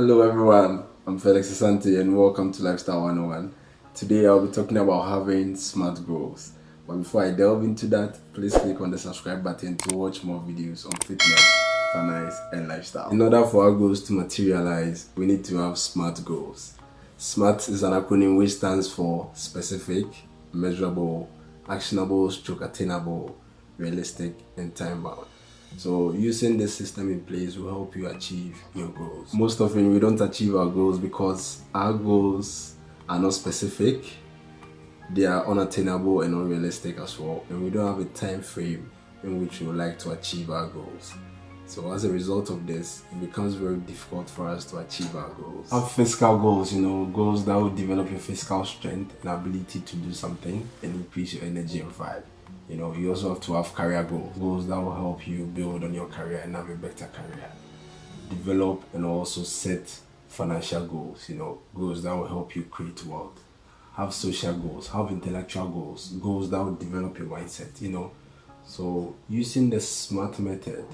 Hello everyone, I'm Felix Asante and welcome to Lifestyle 101. Today I'll be talking about having SMART goals. But before I delve into that, please click on the subscribe button to watch more videos on fitness, finance and lifestyle. In order for our goals to materialize, we need to have SMART goals. SMART is an acronym which stands for specific, measurable, actionable, attainable, realistic and time bound. So using this system in place will help you achieve your goals. Most often we don't achieve our goals because our goals are not specific, they are unattainable and unrealistic as well, and we don't have a time frame in which we would like to achieve our goals. So as a result of this, it becomes very difficult for us to achieve our goals. Have physical goals, goals that will develop your physical strength and ability to do something and increase your energy and vibe. You also have to have career goals that will help you build on your career and have a better career. Develop and also set financial goals, goals that will help you create wealth. Have social goals, have intellectual goals that will develop your mindset, So using the SMART method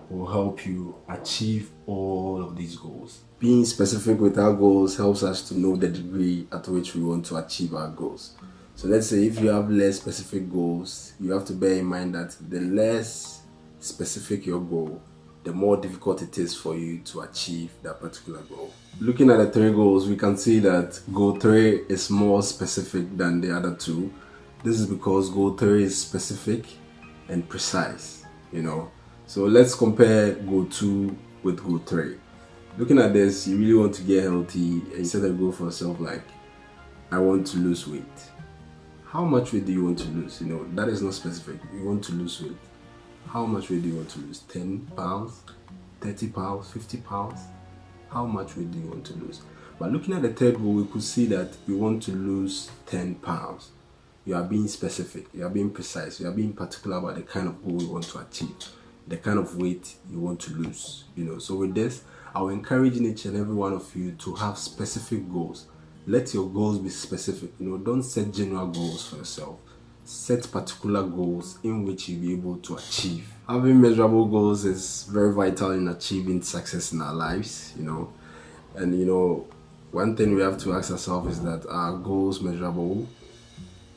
will help you achieve all of these goals. Being specific with our goals helps us to know the degree at which we want to achieve our goals. So let's say if you have less specific goals, you have to bear in mind that the less specific your goal, the more difficult it is for you to achieve that particular goal. Looking at the 3 goals, we can see that goal 3 is more specific than the other 2. This is because goal 3 is specific and precise, So let's compare goal 2 with goal 3. Looking at this, you really want to get healthy and you set a goal for yourself like, I want to lose weight. How much weight do you want to lose? That is not specific. You want to lose weight. How much weight do you want to lose? 10 pounds, 30 pounds, 50 pounds? How much weight do you want to lose? But looking at the 3rd goal, we could see that you want to lose 10 pounds. You are being specific, you are being precise, you are being particular about the kind of goal you want to achieve, the kind of weight you want to lose. So with this, I will encourage each and every one of you to have specific goals. Let your goals be specific. Don't set general goals for yourself. Set particular goals in which you'll be able to achieve. Having measurable goals is very vital in achieving success in our lives, And one thing we have to ask ourselves is that are goals measurable?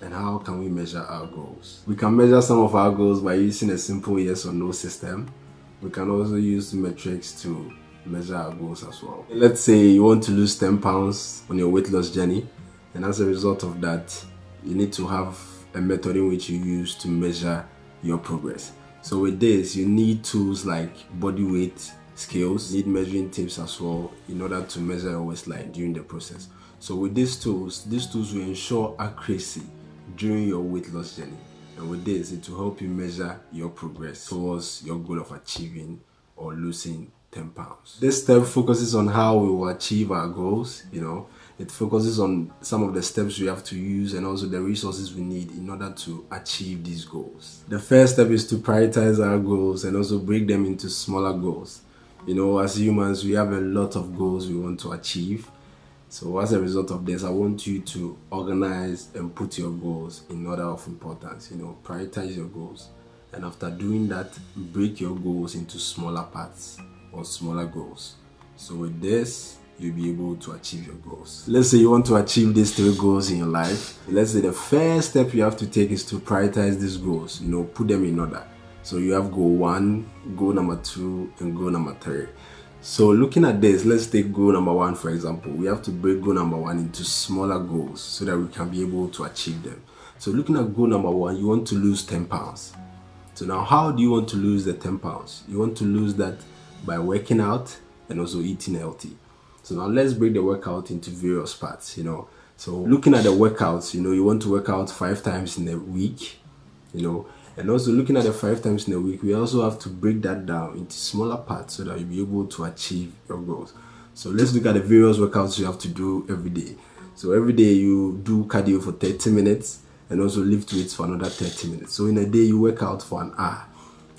And how can we measure our goals? We can measure some of our goals by using a simple yes or no system. We can also use metrics to measure our goals as well. Let's say you want to lose 10 pounds on your weight loss journey, and as a result of that, you need to have a method in which you use to measure your progress. So with this, you need tools like body weight scales, you need measuring tapes as well in order to measure your waistline during the process. So with these tools will ensure accuracy during your weight loss journey. And with this, it will help you measure your progress towards your goal of achieving or losing 10 pounds. This step focuses on how we will achieve our goals, It focuses on some of the steps we have to use and also the resources we need in order to achieve these goals. The first step is to prioritize our goals and also break them into smaller goals. As humans, we have a lot of goals we want to achieve. So as a result of this, I want you to organize and put your goals in order of importance, prioritize your goals. And after doing that, break your goals into smaller parts or smaller goals. So with this, you'll be able to achieve your goals. Let's say you want to achieve these 3 goals in your life. Let's say the first step you have to take is to prioritize these goals, put them in order. So you have goal 1, goal number 2, and goal number 3. So looking at this, let's take goal number 1 for example. We have to break goal number 1 into smaller goals so that we can be able to achieve them. So looking at goal number 1, you want to lose 10 pounds. So now how do you want to lose the 10 pounds? You want to lose that by working out and also eating healthy. So now let's break the workout into various parts, So looking at the workouts, you want to work out 5 times in a week, And also looking at the 5 times in a week, we also have to break that down into smaller parts so that you'll be able to achieve your goals. So let's look at the various workouts you have to do every day. So every day you do cardio for 30 minutes and also lift weights for another 30 minutes. So in a day you work out for an hour.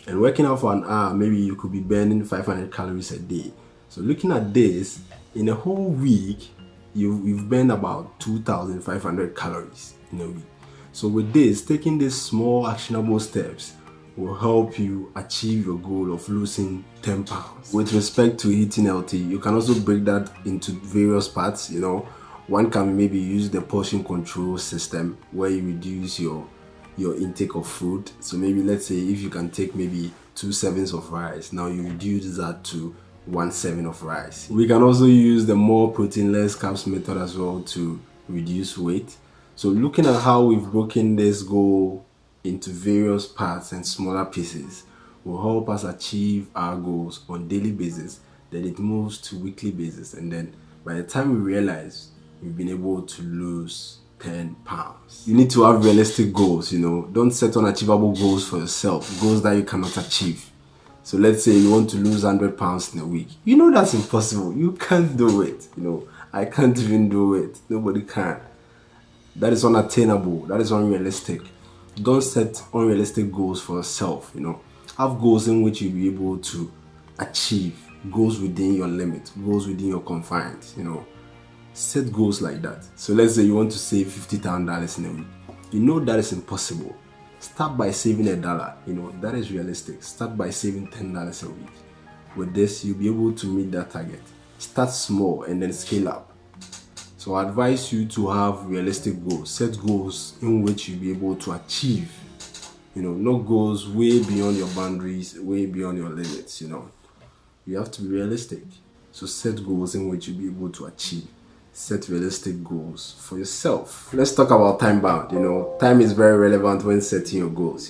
And working out for an hour, maybe you could be burning 500 calories a day. So looking at this, in a whole week, you've burned about 2,500 calories in a week. So with this, taking these small actionable steps will help you achieve your goal of losing 10 pounds. With respect to eating healthy, you can also break that into various parts. One can maybe use the portion control system where you reduce your intake of food. So maybe let's say if you can take maybe 2 servings of rice, now you reduce that to 1 serving of rice. We can also use the more protein less carbs method as well to reduce weight. So looking at how we've broken this goal into various parts and smaller pieces will help us achieve our goals on daily basis. Then it moves to weekly basis, and then by the time we realize we've been able to lose 10 pounds. You need to have realistic goals. Don't set unachievable goals for yourself, goals that you cannot achieve. So let's say you want to lose 100 pounds in a week. That's impossible. You can't do it. I can't even do it. Nobody can. That is unattainable. That is unrealistic. Don't set unrealistic goals for yourself. Have goals in which you'll be able to achieve, goals within your limit, goals within your confines. Set goals like that. So let's say you want to save $50,000 in a week. That is impossible. Start by saving $1. That is realistic. Start by saving $10 a week. With this, you'll be able to meet that target. Start small and then scale up. So I advise you to have realistic goals. Set goals in which you'll be able to achieve. No goals way beyond your boundaries, way beyond your limits. You have to be realistic. So set goals in which you'll be able to achieve. Set realistic goals for yourself. Let's talk about time bound. Time is very relevant when setting your goals,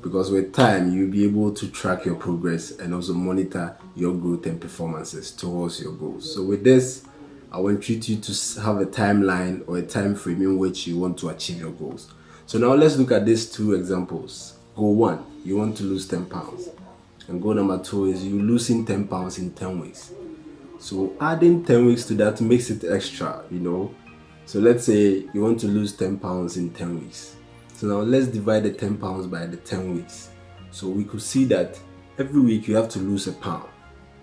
because with time you'll be able to track your progress and also monitor your growth and performances towards your goals. So with this, I want you to have a timeline or a time frame in which you want to achieve your goals. So now let's look at these two examples. Goal 1, you want to lose 10 pounds. And goal number 2 is you losing 10 pounds in 10 weeks. So adding 10 weeks to that makes it extra, So let's say you want to lose 10 pounds in 10 weeks. So now let's divide the 10 pounds by the 10 weeks. So we could see that every week you have to lose a pound.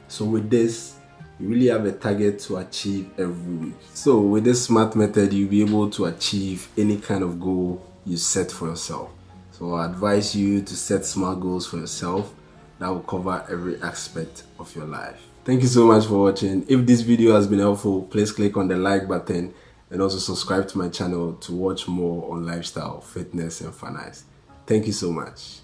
So with this, you really have a target to achieve every week. So with this SMART method, you'll be able to achieve any kind of goal you set for yourself. So I advise you to set SMART goals for yourself that will cover every aspect of your life. Thank you so much for watching. If this video has been helpful, please click on the like button and also subscribe to my channel to watch more on lifestyle, fitness and finance. Thank you so much.